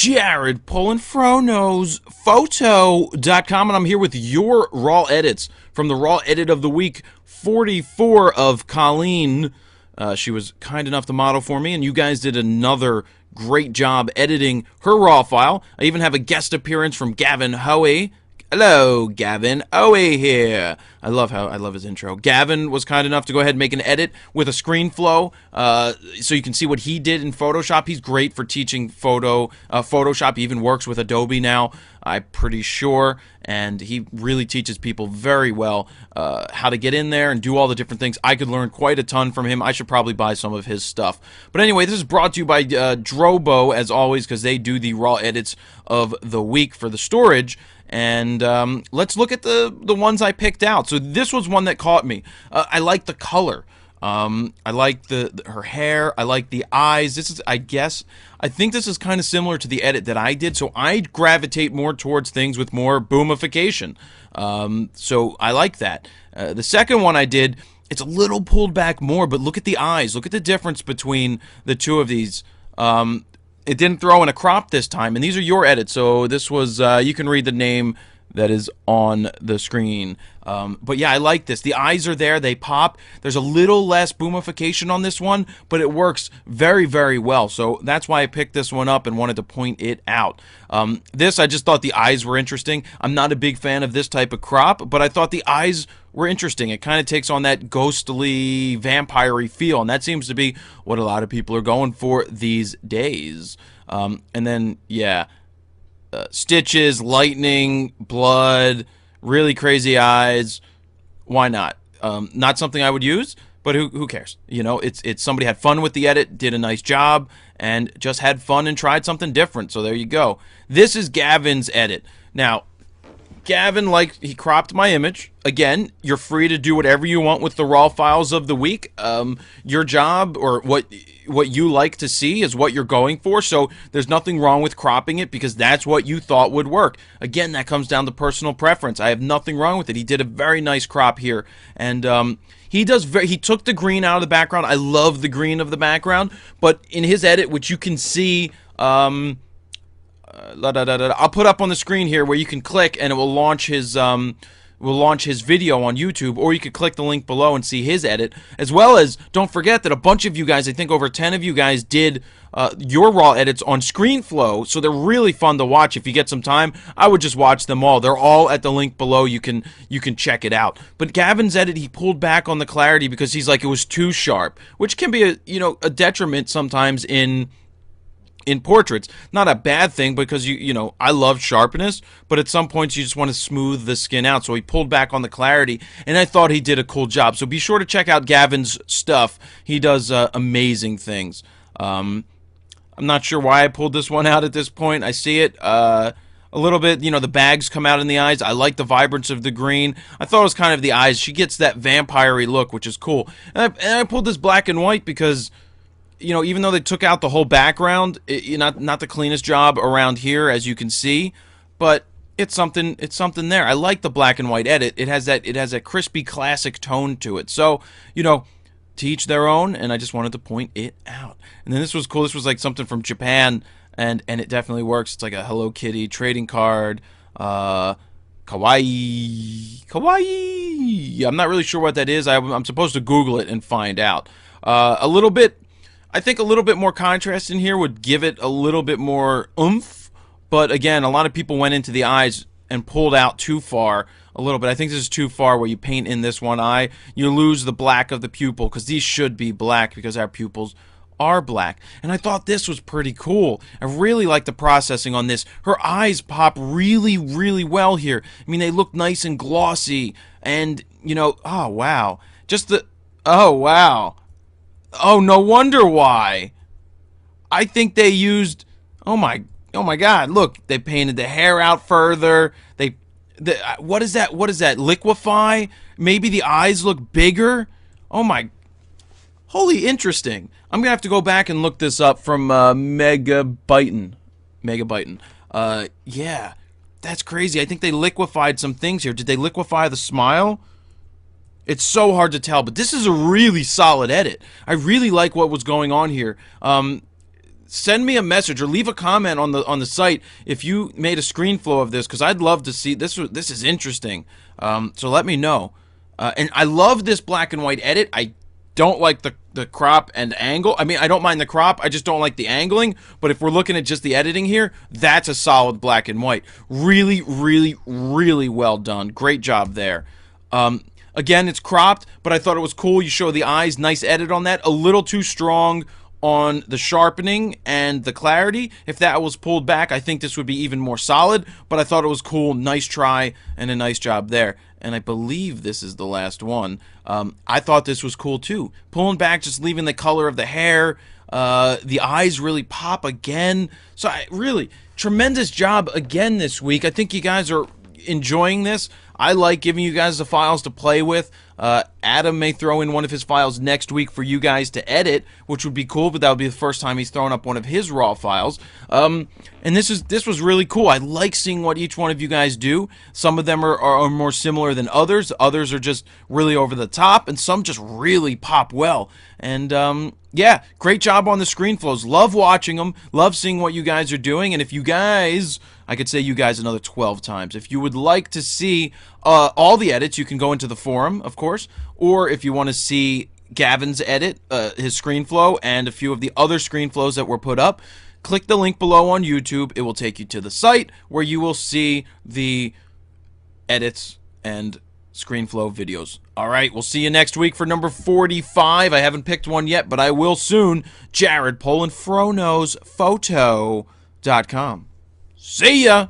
Jared Polinfrono's Photo.com, and I'm here with your raw edits from the raw edit of the week 44 of Colleen. She was kind enough to model for me, and you guys did another great job editing her raw file. I even have a guest appearance from Gavin Hoey. Hello, Gavin Hoey here. I love his intro. Gavin was kind enough to go ahead and make an edit with a ScreenFlow, so you can see what he did in Photoshop. He's great for teaching Photoshop. He even works with Adobe now, I'm pretty sure, and he really teaches people very well how to get in there and do all the different things. I could learn quite a ton from him. I should probably buy some of his stuff. But anyway, this is brought to you by Drobo, as always, because they do the raw edits of the week for the storage. And let's look at the ones I picked out. So this was one that caught me. I like the color. I like her hair. I like the eyes. This is, I think this is kind of similar to the edit that I did. So I gravitate more towards things with more boomification. So I like that. The second one I did, it's a little pulled back more, but look at the eyes. Look at the difference between the two of these. It didn't throw in a crop this time, and these are your edits, so this was, you can read the name that is on the screen. But yeah, I like this. The eyes are there, they pop. There's a little less boomification on this one, but it works very, very well. So that's why I picked this one up and wanted to point it out. This, I just thought the eyes were interesting. I'm not a big fan of this type of crop, but I thought the eyes were interesting. It kind of takes on that ghostly, vampire-y feel, and that seems to be what a lot of people are going for these days. And then, yeah, stitches, lightning, blood, really crazy eyes. Why not? Not something I would use, but who cares? You know, it's somebody had fun with the edit, did a nice job, and just had fun and tried something different. So there you go. This is Gavin's edit. Now, Gavin, he cropped my image. Again, you're free to do whatever you want with the raw files of the week. Your job, or what you like to see, is what you're going for. So there's nothing wrong with cropping it because that's what you thought would work. Again, that comes down to personal preference. I have nothing wrong with it. He did a very nice crop here, and he took the green out of the background. I love the green of the background, but in his edit, which you can see. I'll put up on the screen here where you can click and it will launch his video on YouTube, or you could click the link below and see his edit, as well as don't forget that a bunch of you guys, I think over 10 of you guys, did your raw edits on ScreenFlow, so they're really fun to watch. If you get some time, I would just watch them all. They're all at the link below. You can check it out. But Gavin's edit, he pulled back on the clarity because he's like, it was too sharp, which can be a detriment sometimes in portraits. Not a bad thing, because I love sharpness, but at some points you just want to smooth the skin out. So he pulled back on the clarity, and I thought he did a cool job. So be sure to check out Gavin's stuff. He does amazing things. I'm not sure why I pulled this one out at this point. I see it a little bit, the bags come out in the eyes. I like the vibrance of the green. I thought it was kind of the eyes. She gets that vampire-y look, which is cool. And I pulled this black and white because even though they took out the whole background, not the cleanest job around here, as you can see, but it's something there. I like the black and white edit. It has that crispy classic tone to it. So, to each their own, and I just wanted to point it out. And then this was cool. This was like something from Japan, and it definitely works. It's like a Hello Kitty trading card. Kawaii. I'm not really sure what that is. I'm supposed to Google it and find out. I think a little bit more contrast in here would give it a little bit more oomph, but again, a lot of people went into the eyes and pulled out too far a little bit. I think this is too far where you paint in this one eye. You lose the black of the pupil, because these should be black because our pupils are black. And I thought this was pretty cool. I really like the processing on this. Her eyes pop really, really well here. I mean, they look nice and glossy, and, oh, wow. Oh, wow. Oh, no wonder why. I think they used, oh my God, look, they painted the hair out further. What is that? Liquefy? Maybe the eyes look bigger? Oh my, holy interesting. I'm gonna have to go back and look this up from Megabyton. Yeah, that's crazy. I think they liquefied some things here. Did they liquefy the smile? It's so hard to tell, but this is a really solid edit. I really like what was going on here. send me a message or leave a comment on the site if you made a screen flow of this, because I'd love to see this. This is interesting. So let me know. And I love this black and white edit. I don't like the crop and angle. I mean, I don't mind the crop. I just don't like the angling. But if we're looking at just the editing here, that's a solid black and white. Really, really, really well done. Great job there. Again, it's cropped, but I thought it was cool. You show the eyes. Nice edit on that. A little too strong on the sharpening and the clarity. If that was pulled back, I think this would be even more solid, but I thought it was cool. Nice try and a nice job there. And I believe this is the last one. I thought this was cool too. Pulling back, just leaving the color of the hair. The eyes really pop again. So really, tremendous job again this week. I think you guys are enjoying this. I like giving you guys the files to play with. Adam may throw in one of his files next week for you guys to edit, which would be cool, but that would be the first time he's thrown up one of his raw files. And this was really cool. I like seeing what each one of you guys do. Some of them are more similar than others. Others are just really over the top, and some just really pop well. And yeah, great job on the screen flows. Love watching them. Love seeing what you guys are doing. And if you guys, I could say you guys another 12 times. If you would like to see all the edits, you can go into the forum, of course. Or if you want to see Gavin's edit, his screen flow, and a few of the other screen flows that were put up, click the link below on YouTube. It will take you to the site where you will see the edits and ScreenFlow videos. Alright, we'll see you next week for number 45. I haven't picked one yet, but I will soon. Jared Polin, FroKnowsPhoto.com. See ya!